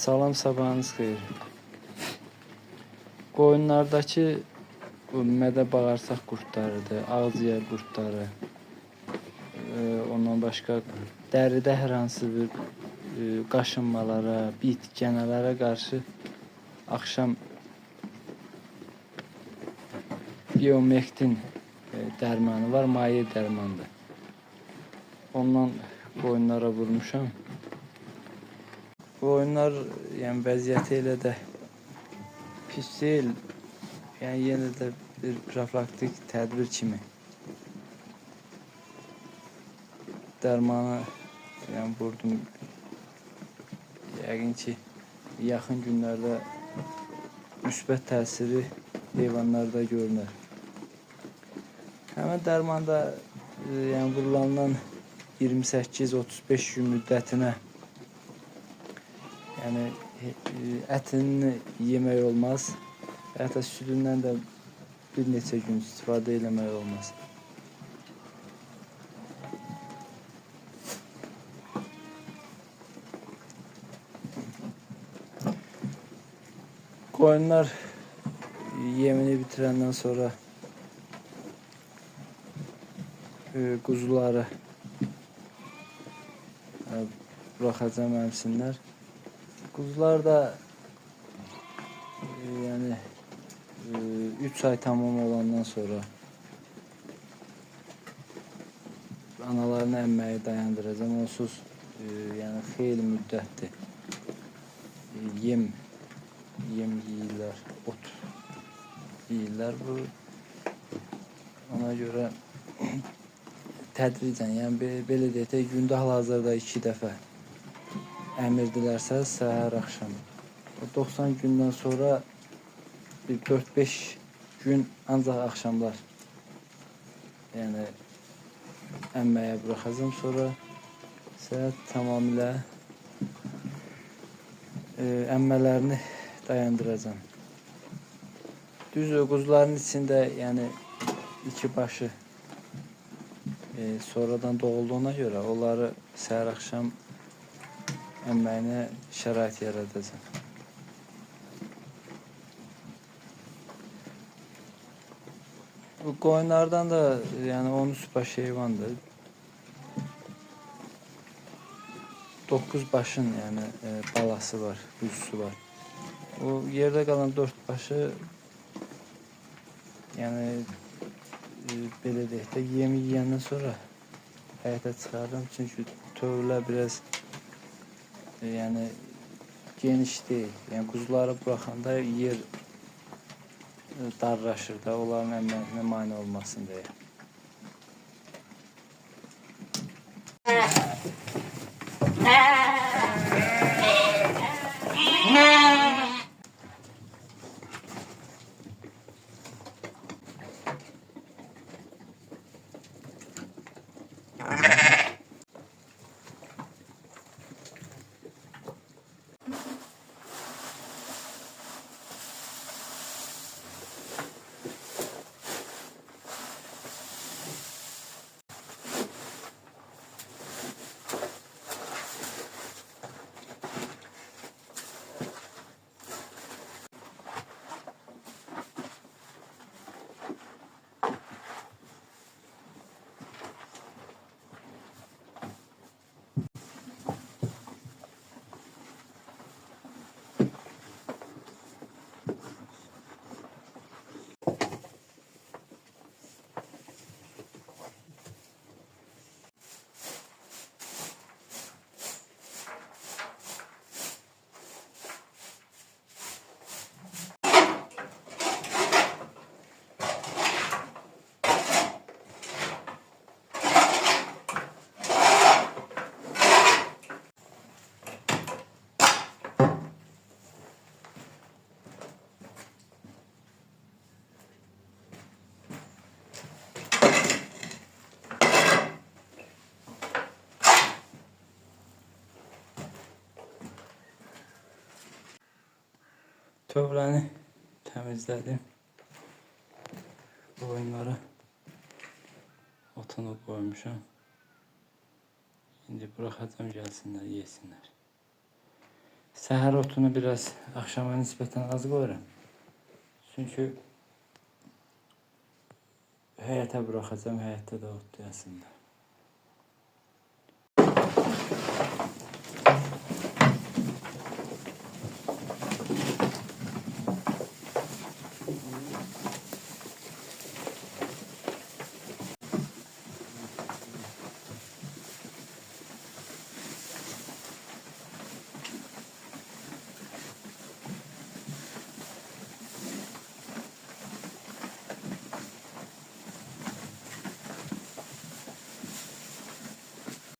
Salam, sabahınız xeyir. Qoyunlardakı bu mədə bağırsaq qurtlarıdır, ağciyər qurtları, ondan başqa dəridə hər hansı bir qaşınmalara, bit, gənələrə qarşı axşam Biomektin dərmanı var, maye dərmanıdır. Ondan qoyunlara vurmuşam. Qoyunlar yəni vəziyyəti elə də pis deyil. Yəni yenə də bir profilaktik tədbir kimi dərmanı yəni vurdum. Yəqin ki, yaxın günlərdə müsbət təsiri heyvanlarda görünər. Həmin dərmanda yəni vurulandan 28-35 gün müddətinə yəni ətini yemək olmaz. Hətta südündən də bir neçə gün istifadə eləmək olmaz. Qoyunlar yemini bitirəndən sonra quzuları buraxacam əmsinlər. Quzular da yəni 3 ay tamam olandan sonra analarını əmməyi dayandıracam. Onsuz yəni xeyli müddətdir yem yeyirlər, ot yeyirlər. Bu ona görə tədricən, yəni belə deyək də, gündə hal-hazırda 2 dəfə əmirdilərsə səhər axşam. 90 gündən sonra bir 4-5 gün ancaq axşamlar yəni əmməyə buraxacam. Sonra səhər tamamilə əmmələrini dayandıracam. Düzdür, quzuların içində yəni 2 başı sonradan doğulduğuna görə onları səhər axşam əmməyinə şərait yaradacam. Bu qoyunlardan da yəni 13 baş heyvandır. 9 başın yəni balası var, quzusu var. O yerdə qalan 4 başı yəni belə deyək də, yemi yeyəndən sonra həyətə çıxardım. Çünki tövlə biraz yəni geniş deyil. Yəni quzuları buraxanda yer darlaşır da, onların əməyinə mane olmasın deyə. Tövləni təmizlədim. Qoyunlara otunu qoymuşam. İndi buraxacam, gəlsinlər, yesinlər. Səhər otunu biraz axşama nisbətən az qoyuram. Çünki həyətə buraxacağım, həyətdə də otlayasın da.